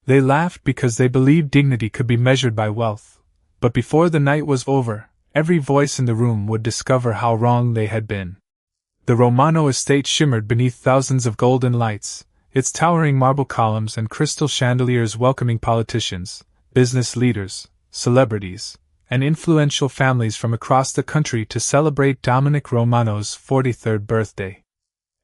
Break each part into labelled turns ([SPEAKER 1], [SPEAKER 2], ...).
[SPEAKER 1] They laughed because they believed dignity could be measured by wealth, but before the night was over, every voice in the room would discover how wrong they had been. The Romano estate shimmered beneath thousands of golden lights, its towering marble columns and crystal chandeliers welcoming politicians, business leaders, celebrities, and influential families from across the country to celebrate Dominic Romano's 43rd birthday.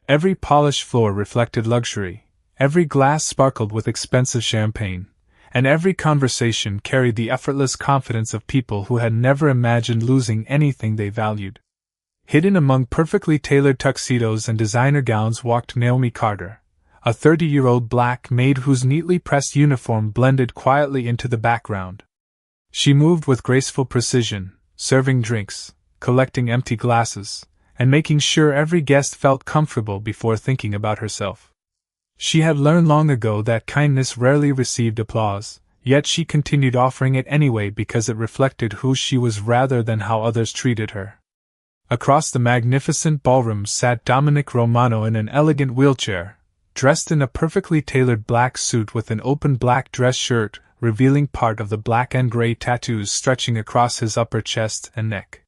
[SPEAKER 1] Every polished floor reflected luxury, every glass sparkled with expensive champagne, and every conversation carried the effortless confidence of people who had never imagined losing anything they valued. Hidden among perfectly tailored tuxedos and designer gowns walked Naomi Carter, a 30-year-old black maid whose neatly pressed uniform blended quietly into the background. She moved with graceful precision, serving drinks, collecting empty glasses, and making sure every guest felt comfortable before thinking about herself. She had learned long ago that kindness rarely received applause, yet she continued offering it anyway because it reflected who she was rather than how others treated her. Across the magnificent ballroom sat Dominic Romano in an elegant wheelchair, dressed in a perfectly tailored black suit with an open black dress shirt, revealing part of the black and gray tattoos stretching across his upper chest and neck.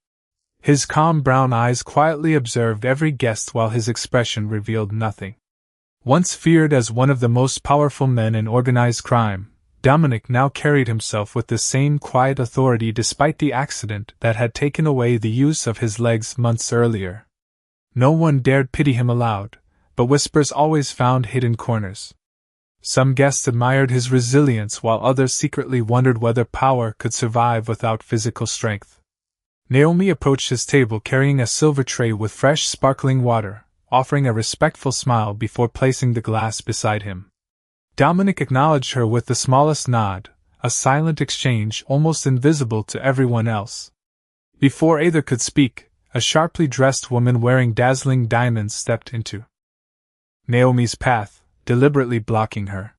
[SPEAKER 1] His calm brown eyes quietly observed every guest while his expression revealed nothing. Once feared as one of the most powerful men in organized crime, Dominic now carried himself with the same quiet authority despite the accident that had taken away the use of his legs months earlier. No one dared pity him aloud, but whispers always found hidden corners. Some guests admired his resilience while others secretly wondered whether power could survive without physical strength. Naomi approached his table carrying a silver tray with fresh sparkling water, offering a respectful smile before placing the glass beside him. Dominic acknowledged her with the smallest nod, a silent exchange almost invisible to everyone else. Before either could speak, a sharply dressed woman wearing dazzling diamonds stepped into Naomi's path, deliberately blocking her.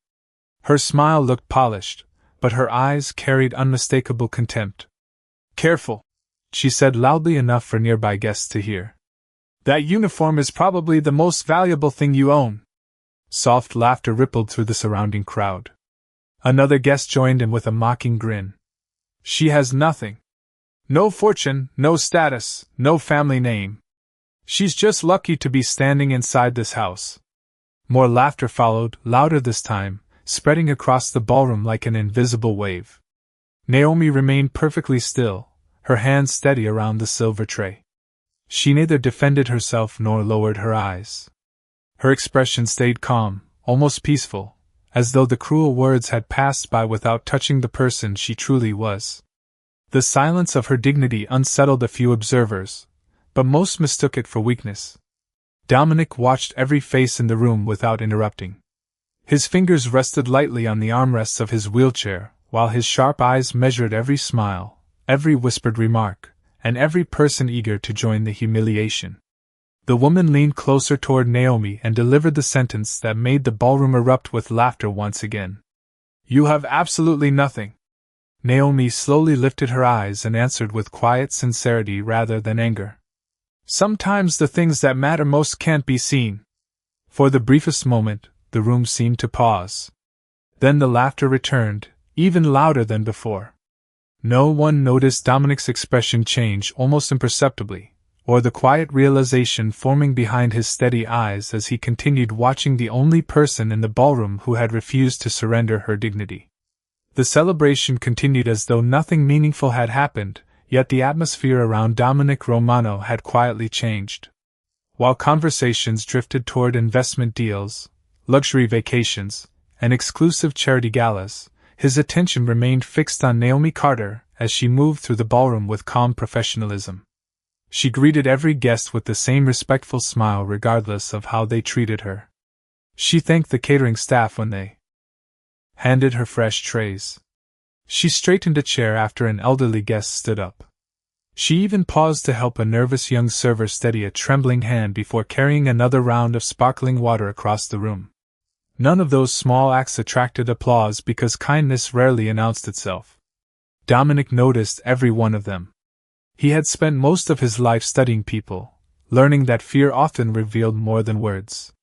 [SPEAKER 1] Her smile looked polished, but her eyes carried unmistakable contempt. "Careful," she said loudly enough for nearby guests to hear. "That uniform is probably the most valuable thing you own." Soft laughter rippled through the surrounding crowd. Another guest joined in with a mocking grin. "She has nothing. No fortune, no status, no family name. She's just lucky to be standing inside this house." More laughter followed, louder this time, spreading across the ballroom like an invisible wave. Naomi remained perfectly still, her hands steady around the silver tray. She neither defended herself nor lowered her eyes. Her expression stayed calm, almost peaceful, as though the cruel words had passed by without touching the person she truly was. The silence of her dignity unsettled a few observers, but most mistook it for weakness. Dominic watched every face in the room without interrupting. His fingers rested lightly on the armrests of his wheelchair, while his sharp eyes measured every smile, every whispered remark, and every person eager to join the humiliation. The woman leaned closer toward Naomi and delivered the sentence that made the ballroom erupt with laughter once again. "You have absolutely nothing." Naomi slowly lifted her eyes and answered with quiet sincerity rather than anger. "Sometimes the things that matter most can't be seen." For the briefest moment, the room seemed to pause. Then the laughter returned, even louder than before. No one noticed Dominic's expression change almost imperceptibly, or the quiet realization forming behind his steady eyes as he continued watching the only person in the ballroom who had refused to surrender her dignity. The celebration continued as though nothing meaningful had happened, yet the atmosphere around Dominic Romano had quietly changed. While conversations drifted toward investment deals, luxury vacations, and exclusive charity galas, his attention remained fixed on Naomi Carter as she moved through the ballroom with calm professionalism. She greeted every guest with the same respectful smile regardless of how they treated her. She thanked the catering staff when they handed her fresh trays. She straightened a chair after an elderly guest stood up. She even paused to help a nervous young server steady a trembling hand before carrying another round of sparkling water across the room. None of those small acts attracted applause because kindness rarely announced itself. Dominic noticed every one of them. He had spent most of his life studying people, learning that fear often revealed more than words.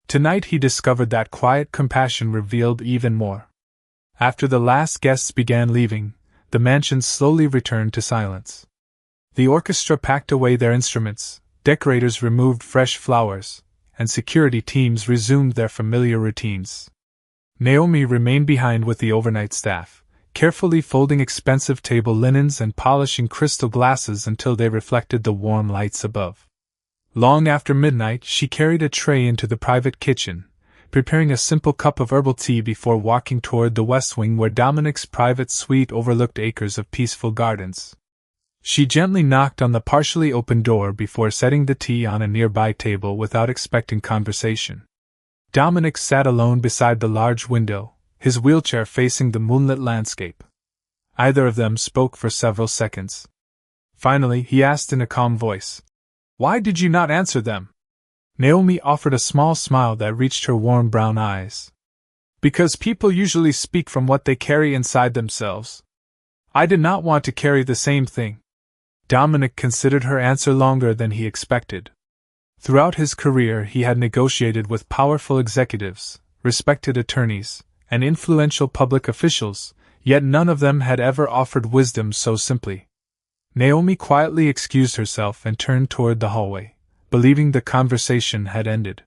[SPEAKER 1] Tonight he discovered that quiet compassion revealed even more. After the last guests began leaving, the mansion slowly returned to silence. The orchestra packed away their instruments, decorators removed fresh flowers, and security teams resumed their familiar routines. Naomi remained behind with the overnight staff, carefully folding expensive table linens and polishing crystal glasses until they reflected the warm lights above. Long after midnight, she carried a tray into the private kitchen, preparing a simple cup of herbal tea before walking toward the west wing where Dominic's private suite overlooked acres of peaceful gardens. She gently knocked on the partially open door before setting the tea on a nearby table without expecting conversation. Dominic sat alone beside the large window, his wheelchair facing the moonlit landscape. Either of them spoke for several seconds. Finally, he asked in a calm voice, "Why did you not answer them?" Naomi offered a small smile that reached her warm brown eyes. "Because people usually speak from what they carry inside themselves. I did not want to carry the same thing." Dominic considered her answer longer than he expected. Throughout his career, he had negotiated with powerful executives, respected attorneys, and influential public officials, yet none of them had ever offered wisdom so simply. Naomi quietly excused herself and turned toward the hallway, believing the conversation had ended.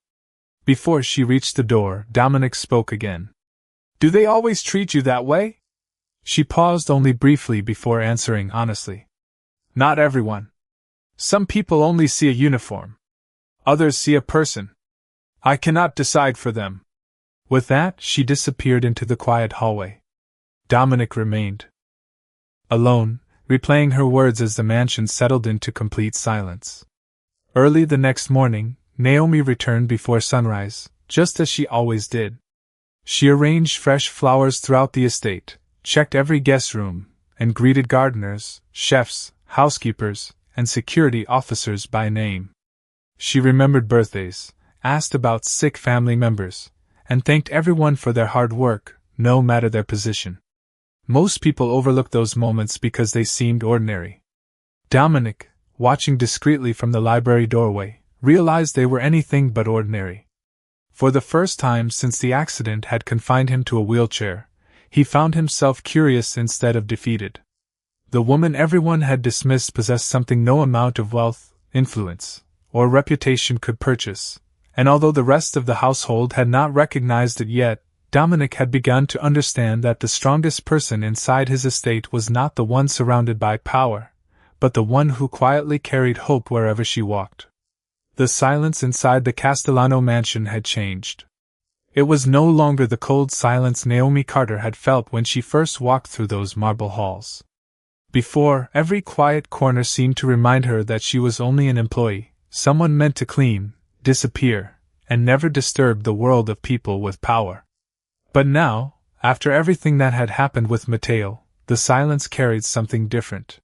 [SPEAKER 1] Before she reached the door, Dominic spoke again. "Do they always treat you that way?" She paused only briefly before answering honestly. "Not everyone. Some people only see a uniform. Others see a person. I cannot decide for them." With that, she disappeared into the quiet hallway. Dominic remained alone, replaying her words as the mansion settled into complete silence. Early the next morning, Naomi returned before sunrise, just as she always did. She arranged fresh flowers throughout the estate, checked every guest room, and greeted gardeners, chefs, housekeepers, and security officers by name. She remembered birthdays, asked about sick family members, and thanked everyone for their hard work, no matter their position. Most people overlooked those moments because they seemed ordinary. Dominic, watching discreetly from the library doorway, realized they were anything but ordinary. For the first time since the accident had confined him to a wheelchair, he found himself curious instead of defeated. The woman everyone had dismissed possessed something no amount of wealth, influence, or reputation could purchase, and although the rest of the household had not recognized it yet, Dominic had begun to understand that the strongest person inside his estate was not the one surrounded by power, but the one who quietly carried hope wherever she walked. The silence inside the Castellano mansion had changed. It was no longer the cold silence Naomi Carter had felt when she first walked through those marble halls. Before, every quiet corner seemed to remind her that she was only an employee, someone meant to clean, disappear, and never disturb the world of people with power. But now, after everything that had happened with Matteo, the silence carried something different.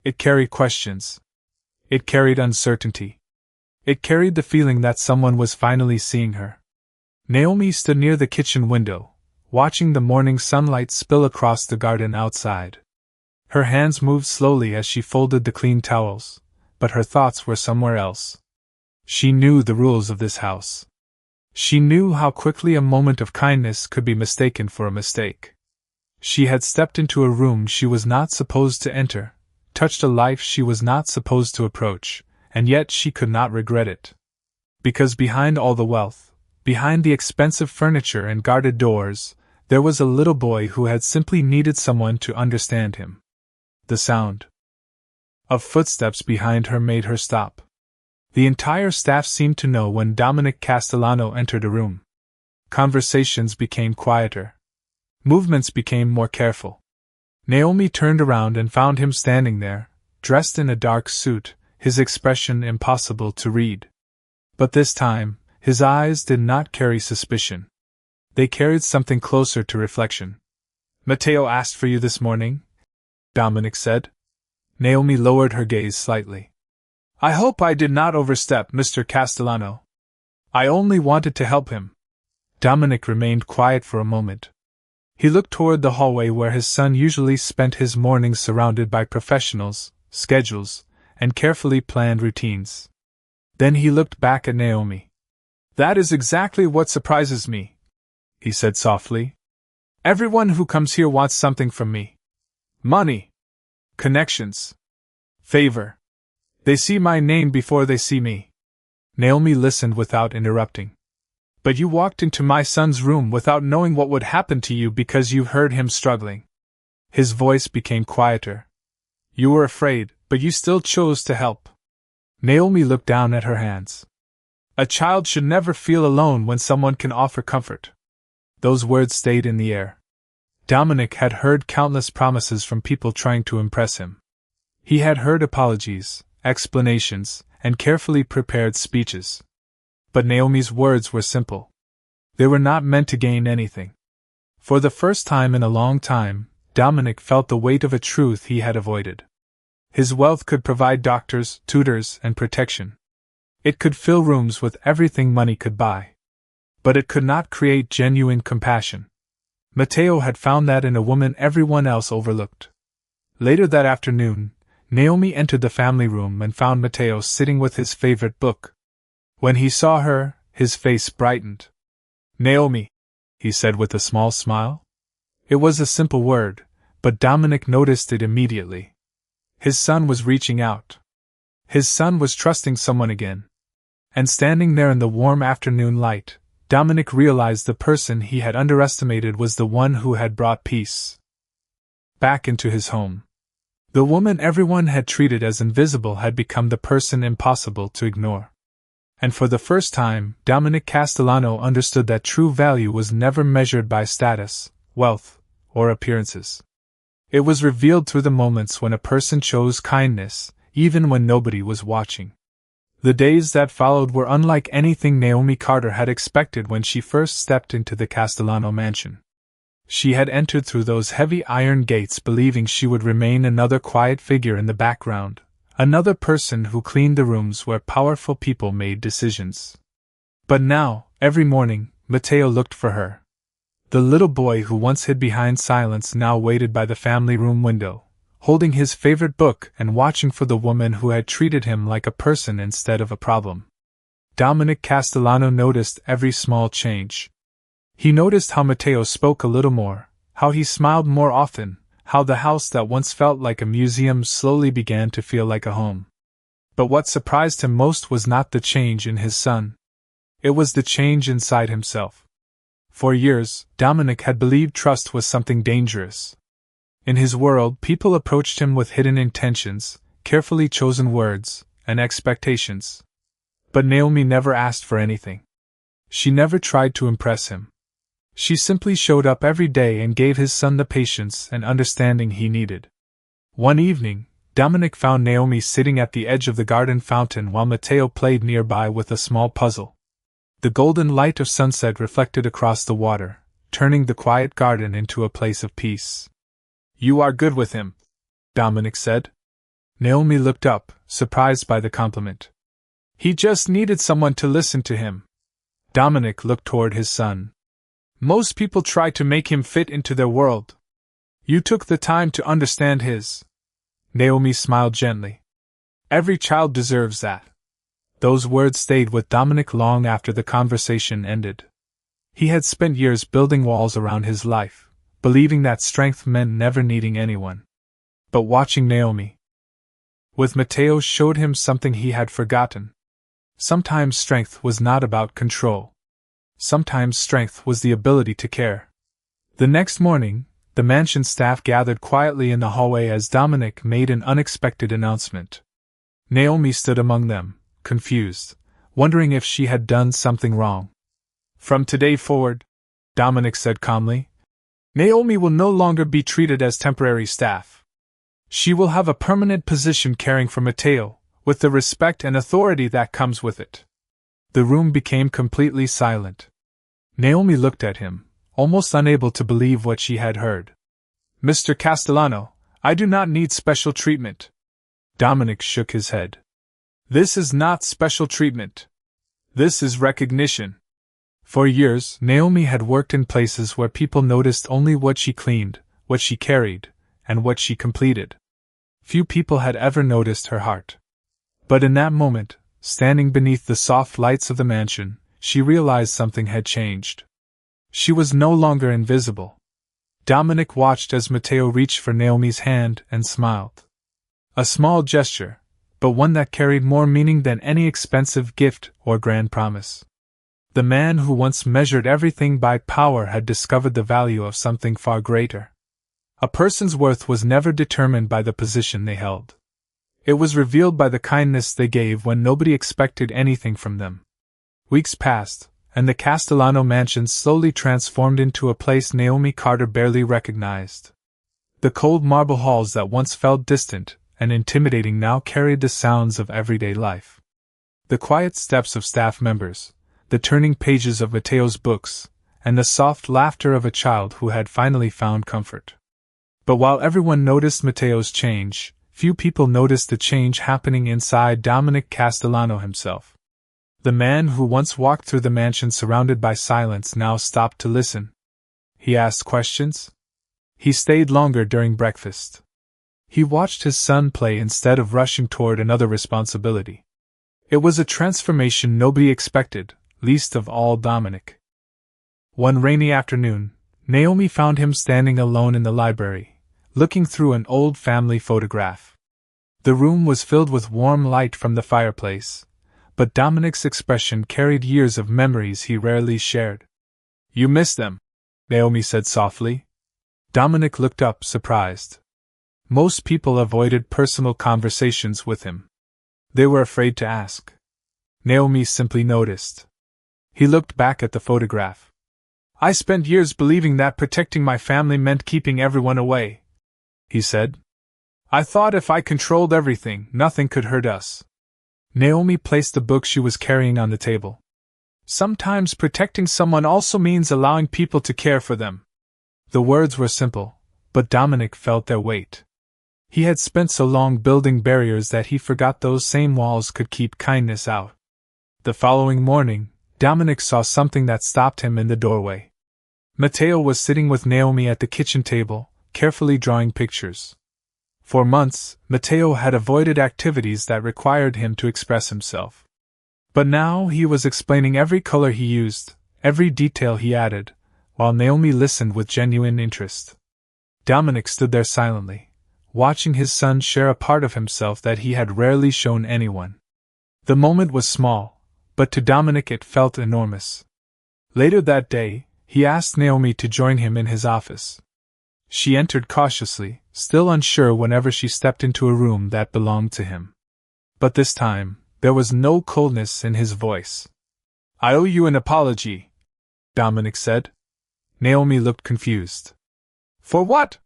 [SPEAKER 1] It carried questions. It carried uncertainty. It carried the feeling that someone was finally seeing her. Naomi stood near the kitchen window, watching the morning sunlight spill across the garden outside. Her hands moved slowly as she folded the clean towels, but her thoughts were somewhere else. She knew the rules of this house. She knew how quickly a moment of kindness could be mistaken for a mistake. She had stepped into a room she was not supposed to enter, touched a life she was not supposed to approach, and yet she could not regret it. Because behind all the wealth, behind the expensive furniture and guarded doors, there was a little boy who had simply needed someone to understand him. The sound of footsteps behind her made her stop. The entire staff seemed to know when Dominic Castellano entered a room. Conversations became quieter. Movements became more careful. Naomi turned around and found him standing there, dressed in a dark suit, his expression impossible to read. But this time, his eyes did not carry suspicion. They carried something closer to reflection. "Matteo asked for you this morning," Dominic said. Naomi lowered her gaze slightly. "I hope I did not overstep, Mr. Castellano. I only wanted to help him." Dominic remained quiet for a moment. He looked toward the hallway where his son usually spent his mornings surrounded by professionals, schedules, and carefully planned routines. Then he looked back at Naomi. "That is exactly what surprises me," he said softly. Everyone who comes here wants something from me. Money. Connections. Favor. They see my name before they see me. Naomi listened without interrupting. But you walked into my son's room without knowing what would happen to you because you heard him struggling. His voice became quieter. You were afraid, but you still chose to help. Naomi looked down at her hands. A child should never feel alone when someone can offer comfort. Those words stayed in the air. Dominic had heard countless promises from people trying to impress him. He had heard apologies, explanations, and carefully prepared speeches. But Naomi's words were simple. They were not meant to gain anything. For the first time in a long time, Dominic felt the weight of a truth he had avoided. His wealth could provide doctors, tutors, and protection. It could fill rooms with everything money could buy. But it could not create genuine compassion. Mateo had found that in a woman everyone else overlooked. Later that afternoon, Naomi entered the family room and found Mateo sitting with his favorite book. When he saw her, his face brightened. Naomi, he said with a small smile. It was a simple word, but Dominic noticed it immediately. His son was reaching out. His son was trusting someone again. And standing there in the warm afternoon light, Dominic realized the person he had underestimated was the one who had brought peace back into his home. The woman everyone had treated as invisible had become the person impossible to ignore. And for the first time, Dominic Castellano understood that true value was never measured by status, wealth, or appearances. It was revealed through the moments when a person chose kindness, even when nobody was watching. The days that followed were unlike anything Naomi Carter had expected when she first stepped into the Castellano mansion. She had entered through those heavy iron gates believing she would remain another quiet figure in the background, another person who cleaned the rooms where powerful people made decisions. But now, every morning, Mateo looked for her. The little boy who once hid behind silence now waited by the family room window, holding his favorite book and watching for the woman who had treated him like a person instead of a problem. Dominic Castellano noticed every small change. He noticed how Mateo spoke a little more, how he smiled more often, how the house that once felt like a museum slowly began to feel like a home. But what surprised him most was not the change in his son. It was the change inside himself. For years, Dominic had believed trust was something dangerous. In his world, people approached him with hidden intentions, carefully chosen words, and expectations. But Naomi never asked for anything. She never tried to impress him. She simply showed up every day and gave his son the patience and understanding he needed. One evening, Dominic found Naomi sitting at the edge of the garden fountain while Mateo played nearby with a small puzzle. The golden light of sunset reflected across the water, turning the quiet garden into a place of peace. "You are good with him," Dominic said. Naomi looked up, surprised by the compliment. "He just needed someone to listen to him." Dominic looked toward his son. "Most people try to make him fit into their world. You took the time to understand his." Naomi smiled gently. "Every child deserves that." Those words stayed with Dominic long after the conversation ended. He had spent years building walls around his life, believing that strength meant never needing anyone. But watching Naomi with Mateo showed him something he had forgotten. Sometimes strength was not about control. Sometimes strength was the ability to care. The next morning, the mansion staff gathered quietly in the hallway as Dominic made an unexpected announcement. Naomi stood among them, confused, wondering if she had done something wrong. "From today forward," Dominic said calmly, "Naomi will no longer be treated as temporary staff. She will have a permanent position caring for Mateo, with the respect and authority that comes with it." The room became completely silent. Naomi looked at him, almost unable to believe what she had heard. "Mr. Castellano, I do not need special treatment." Dominic shook his head. "This is not special treatment. This is recognition." For years, Naomi had worked in places where people noticed only what she cleaned, what she carried, and what she completed. Few people had ever noticed her heart. But in that moment, standing beneath the soft lights of the mansion, she realized something had changed. She was no longer invisible. Dominic watched as Matteo reached for Naomi's hand and smiled. A small gesture, but one that carried more meaning than any expensive gift or grand promise. The man who once measured everything by power had discovered the value of something far greater. A person's worth was never determined by the position they held. It was revealed by the kindness they gave when nobody expected anything from them. Weeks passed, and the Castellano mansion slowly transformed into a place Naomi Carter barely recognized. The cold marble halls that once felt distant and intimidating now carried the sounds of everyday life. The quiet steps of staff members, the turning pages of Matteo's books, and the soft laughter of a child who had finally found comfort. But while everyone noticed Matteo's change, few people noticed the change happening inside Dominic Castellano himself. The man who once walked through the mansion surrounded by silence now stopped to listen. He asked questions. He stayed longer during breakfast. He watched his son play instead of rushing toward another responsibility. It was a transformation nobody expected, least of all Dominic. One rainy afternoon, Naomi found him standing alone in the library, looking through an old family photograph. The room was filled with warm light from the fireplace, but Dominic's expression carried years of memories he rarely shared. "You miss them," Naomi said softly. Dominic looked up, surprised. Most people avoided personal conversations with him. They were afraid to ask. Naomi simply noticed. He looked back at the photograph. "I spent years believing that protecting my family meant keeping everyone away," he said. "I thought if I controlled everything, nothing could hurt us." Naomi placed the book she was carrying on the table. "Sometimes protecting someone also means allowing people to care for them." The words were simple, but Dominic felt their weight. He had spent so long building barriers that he forgot those same walls could keep kindness out. The following morning, Dominic saw something that stopped him in the doorway. Matteo was sitting with Naomi at the kitchen table, carefully drawing pictures. For months, Matteo had avoided activities that required him to express himself. But now he was explaining every color he used, every detail he added, while Naomi listened with genuine interest. Dominic stood there silently, watching his son share a part of himself that he had rarely shown anyone. The moment was small, but to Dominic it felt enormous. Later that day, he asked Naomi to join him in his office. She entered cautiously, still unsure whenever she stepped into a room that belonged to him. But this time, there was no coldness in his voice. "I owe you an apology," Dominic said. Naomi looked confused. "For what?"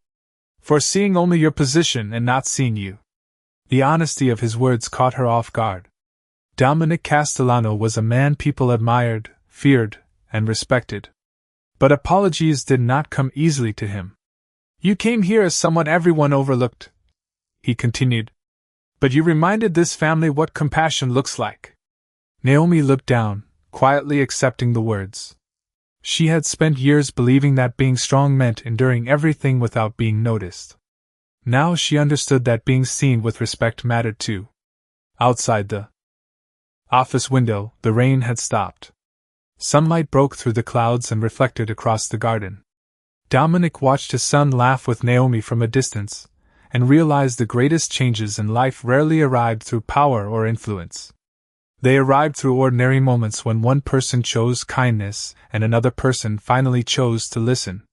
[SPEAKER 1] "For seeing only your position and not seeing you." The honesty of his words caught her off guard. Dominic Castellano was a man people admired, feared, and respected. But apologies did not come easily to him. "You came here as someone everyone overlooked," he continued. "But you reminded this family what compassion looks like." Naomi looked down, quietly accepting the words. She had spent years believing that being strong meant enduring everything without being noticed. Now she understood that being seen with respect mattered too. Outside the office window, the rain had stopped. Sunlight broke through the clouds and reflected across the garden. Dominic watched his son laugh with Naomi from a distance, and realized the greatest changes in life rarely arrived through power or influence. They arrived through ordinary moments when one person chose kindness and another person finally chose to listen.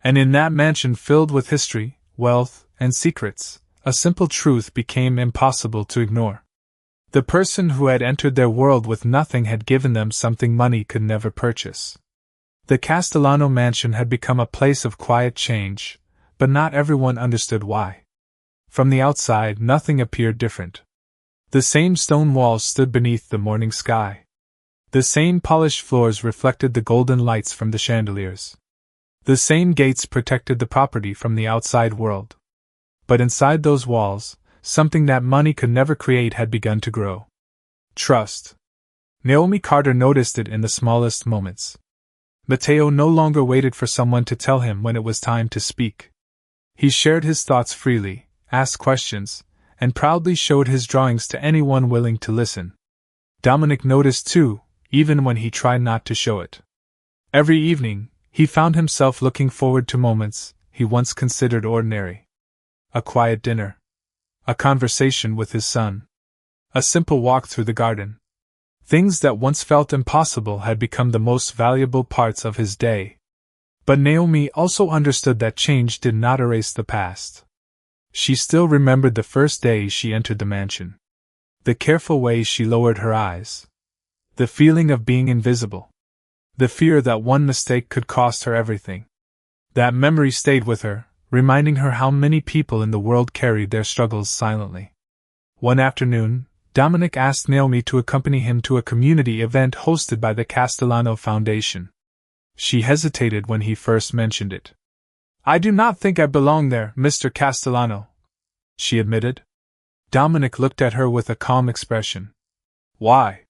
[SPEAKER 1] And in that mansion filled with history, wealth, and secrets, a simple truth became impossible to ignore. The person who had entered their world with nothing had given them something money could never purchase. The Castellano mansion had become a place of quiet change, but not everyone understood why. From the outside, nothing appeared different. The same stone walls stood beneath the morning sky. The same polished floors reflected the golden lights from the chandeliers. The same gates protected the property from the outside world. But inside those walls, something that money could never create had begun to grow. Trust. Naomi Carter noticed it in the smallest moments. Matteo no longer waited for someone to tell him when it was time to speak. He shared his thoughts freely, asked questions, and proudly showed his drawings to anyone willing to listen. Dominic noticed too, even when he tried not to show it. Every evening, he found himself looking forward to moments, he once considered ordinary. A quiet dinner. A conversation with his son. A simple walk through the garden. Things that once felt impossible had become the most valuable parts of his day. But Naomi also understood that change did not erase the past. She still remembered the first day she entered the mansion. The careful way she lowered her eyes. The feeling of being invisible. The fear that one mistake could cost her everything. That memory stayed with her, reminding her how many people in the world carried their struggles silently. One afternoon, Dominic asked Naomi to accompany him to a community event hosted by the Castellano Foundation. She hesitated when he first mentioned it. "I do not think I belong there, Mr. Castellano," she admitted. Dominic looked at her with a calm expression. "Why?"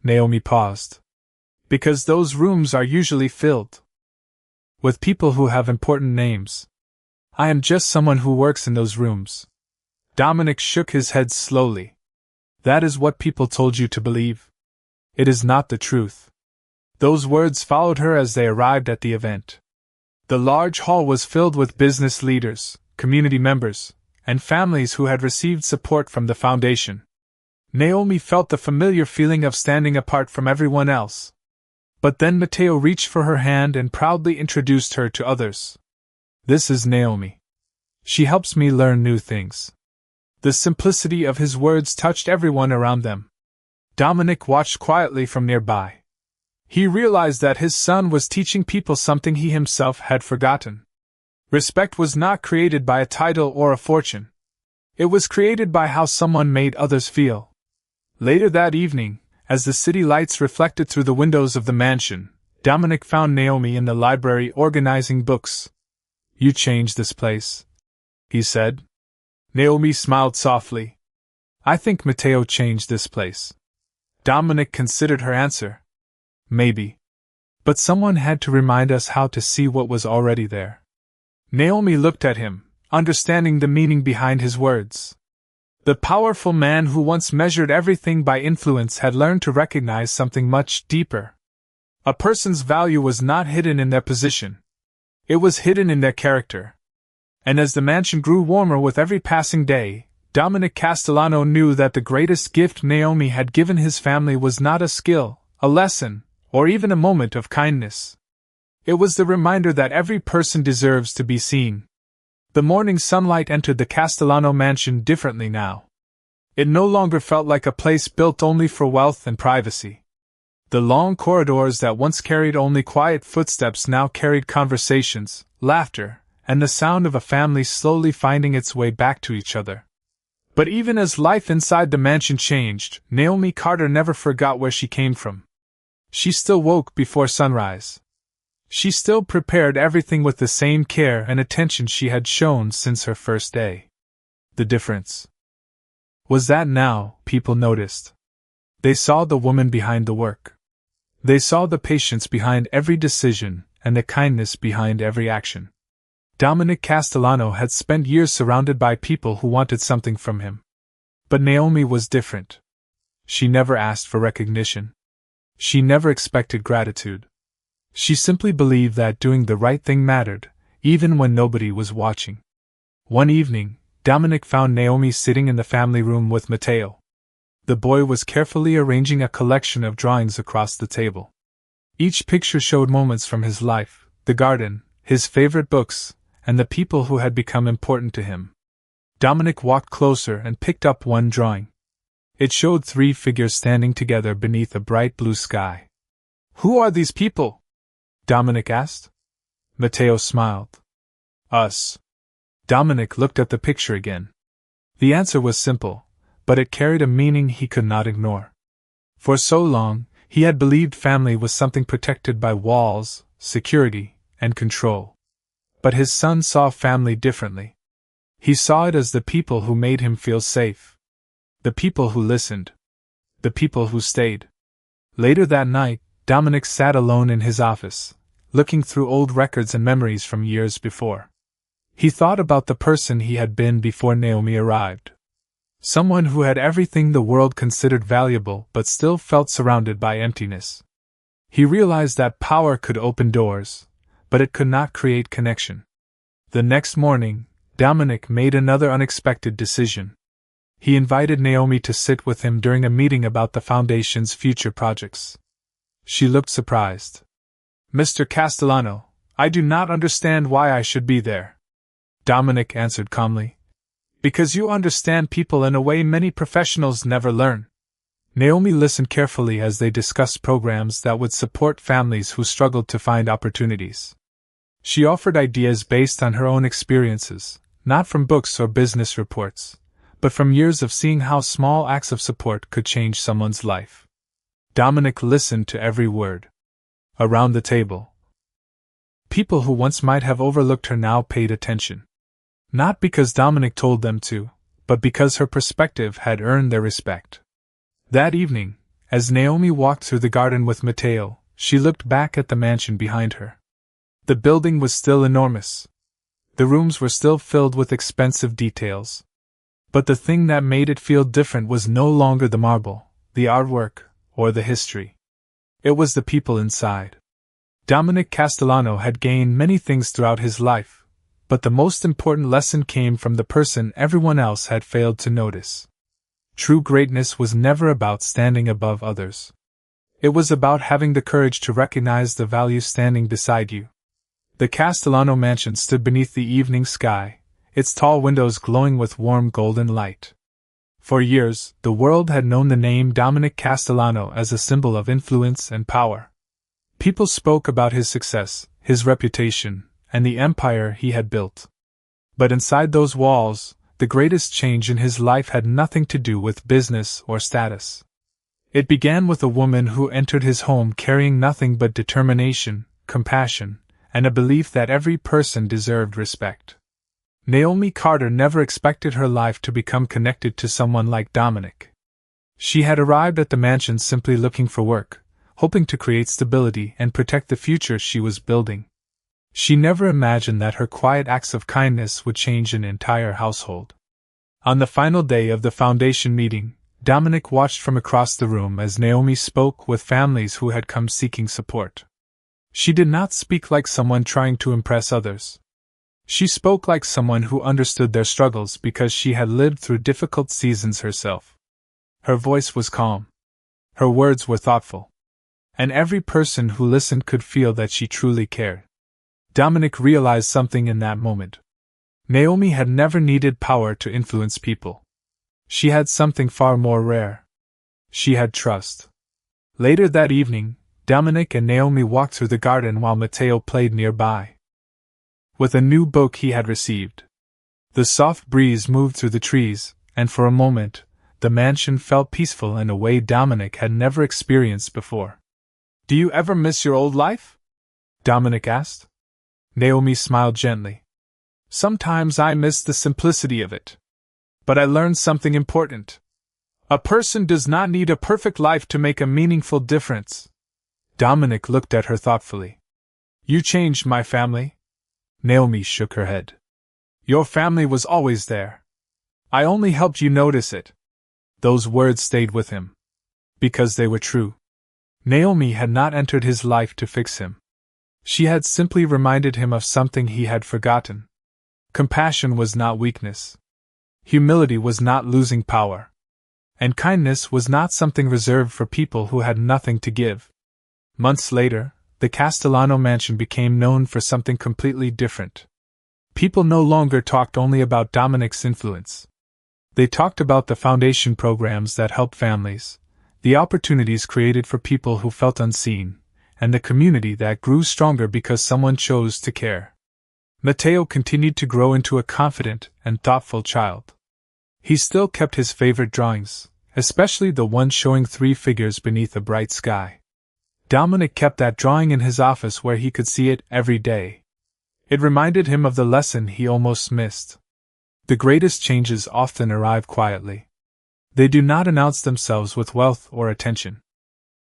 [SPEAKER 1] Naomi paused. "Because those rooms are usually filled with people who have important names. I am just someone who works in those rooms." Dominic shook his head slowly. "That is what people told you to believe. It is not the truth." Those words followed her as they arrived at the event. The large hall was filled with business leaders, community members, and families who had received support from the foundation. Naomi felt the familiar feeling of standing apart from everyone else. But then Matteo reached for her hand and proudly introduced her to others. "This is Naomi. She helps me learn new things." The simplicity of his words touched everyone around them. Dominic watched quietly from nearby. He realized that his son was teaching people something he himself had forgotten. Respect was not created by a title or a fortune. It was created by how someone made others feel. Later that evening, as the city lights reflected through the windows of the mansion, Dominic found Naomi in the library organizing books. "You changed this place," he said. Naomi smiled softly. "I think Matteo changed this place." Dominic considered her answer. "Maybe. But someone had to remind us how to see what was already there." Naomi looked at him, understanding the meaning behind his words. The powerful man who once measured everything by influence had learned to recognize something much deeper. A person's value was not hidden in their position. It was hidden in their character. And as the mansion grew warmer with every passing day, Dominic Castellano knew that the greatest gift Naomi had given his family was not a skill, a lesson, or even a moment of kindness. It was the reminder that every person deserves to be seen. The morning sunlight entered the Castellano mansion differently now. It no longer felt like a place built only for wealth and privacy. The long corridors that once carried only quiet footsteps now carried conversations, laughter, and the sound of a family slowly finding its way back to each other. But even as life inside the mansion changed, Naomi Carter never forgot where she came from. She still woke before sunrise. She still prepared everything with the same care and attention she had shown since her first day. The difference was that now, people noticed. They saw the woman behind the work. They saw the patience behind every decision and the kindness behind every action. Dominic Castellano had spent years surrounded by people who wanted something from him. But Naomi was different. She never asked for recognition. She never expected gratitude. She simply believed that doing the right thing mattered, even when nobody was watching. One evening, Dominic found Naomi sitting in the family room with Matteo. The boy was carefully arranging a collection of drawings across the table. Each picture showed moments from his life, the garden, his favorite books, and the people who had become important to him. Dominic walked closer and picked up one drawing. It showed 3 figures standing together beneath a bright blue sky. "Who are these people?" Dominic asked. Matteo smiled. "Us." Dominic looked at the picture again. The answer was simple, but it carried a meaning he could not ignore. For so long, he had believed family was something protected by walls, security, and control. But his son saw family differently. He saw it as the people who made him feel safe. The people who listened. The people who stayed. Later that night, Dominic sat alone in his office, looking through old records and memories from years before. He thought about the person he had been before Naomi arrived. Someone who had everything the world considered valuable but still felt surrounded by emptiness. He realized that power could open doors, but it could not create connection. The next morning, Dominic made another unexpected decision. He invited Naomi to sit with him during a meeting about the Foundation's future projects. She looked surprised. "Mr. Castellano, I do not understand why I should be there," Dominic answered calmly. "Because you understand people in a way many professionals never learn." Naomi listened carefully as they discussed programs that would support families who struggled to find opportunities. She offered ideas based on her own experiences, not from books or business reports, but from years of seeing how small acts of support could change someone's life. Dominic listened to every word. Around the table, people who once might have overlooked her now paid attention. Not because Dominic told them to, but because her perspective had earned their respect. That evening, as Naomi walked through the garden with Matteo, she looked back at the mansion behind her. The building was still enormous. The rooms were still filled with expensive details. But the thing that made it feel different was no longer the marble, the artwork, or the history. It was the people inside. Dominic Castellano had gained many things throughout his life, but the most important lesson came from the person everyone else had failed to notice. True greatness was never about standing above others. It was about having the courage to recognize the value standing beside you. The Castellano mansion stood beneath the evening sky, its tall windows glowing with warm golden light. For years, the world had known the name Dominic Castellano as a symbol of influence and power. People spoke about his success, his reputation, and the empire he had built. But inside those walls, the greatest change in his life had nothing to do with business or status. It began with a woman who entered his home carrying nothing but determination, compassion, and a belief that every person deserved respect. Naomi Carter never expected her life to become connected to someone like Dominic. She had arrived at the mansion simply looking for work, hoping to create stability and protect the future she was building. She never imagined that her quiet acts of kindness would change an entire household. On the final day of the Foundation meeting, Dominic watched from across the room as Naomi spoke with families who had come seeking support. She did not speak like someone trying to impress others. She spoke like someone who understood their struggles because she had lived through difficult seasons herself. Her voice was calm. Her words were thoughtful. And every person who listened could feel that she truly cared. Dominic realized something in that moment. Naomi had never needed power to influence people. She had something far more rare. She had trust. Later that evening, Dominic and Naomi walked through the garden while Matteo played nearby. With a new book he had received. The soft breeze moved through the trees, and for a moment, the mansion felt peaceful in a way Dominic had never experienced before. "Do you ever miss your old life?" Dominic asked. Naomi smiled gently. "Sometimes I miss the simplicity of it. But I learned something important. A person does not need a perfect life to make a meaningful difference." Dominic looked at her thoughtfully. "You changed my family." Naomi shook her head. "Your family was always there. I only helped you notice it." Those words stayed with him. Because they were true. Naomi had not entered his life to fix him. She had simply reminded him of something he had forgotten. Compassion was not weakness. Humility was not losing power. And kindness was not something reserved for people who had nothing to give. Months later, the Castellano mansion became known for something completely different. People no longer talked only about Dominic's influence. They talked about the foundation programs that helped families, the opportunities created for people who felt unseen, and the community that grew stronger because someone chose to care. Matteo continued to grow into a confident and thoughtful child. He still kept his favorite drawings, especially the one showing 3 figures beneath a bright sky. Dominic kept that drawing in his office where he could see it every day. It reminded him of the lesson he almost missed. The greatest changes often arrive quietly. They do not announce themselves with wealth or attention.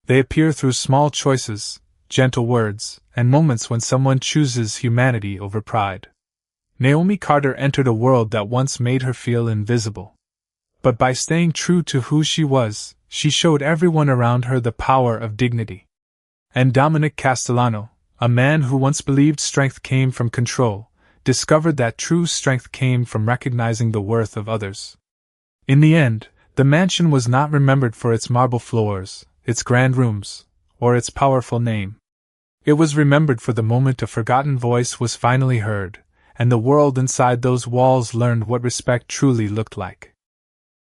[SPEAKER 1] They appear through small choices, gentle words, and moments when someone chooses humanity over pride. Naomi Carter entered a world that once made her feel invisible. But by staying true to who she was, she showed everyone around her the power of dignity. And Dominic Castellano, a man who once believed strength came from control, discovered that true strength came from recognizing the worth of others. In the end, the mansion was not remembered for its marble floors, its grand rooms, or its powerful name. It was remembered for the moment a forgotten voice was finally heard, and the world inside those walls learned what respect truly looked like.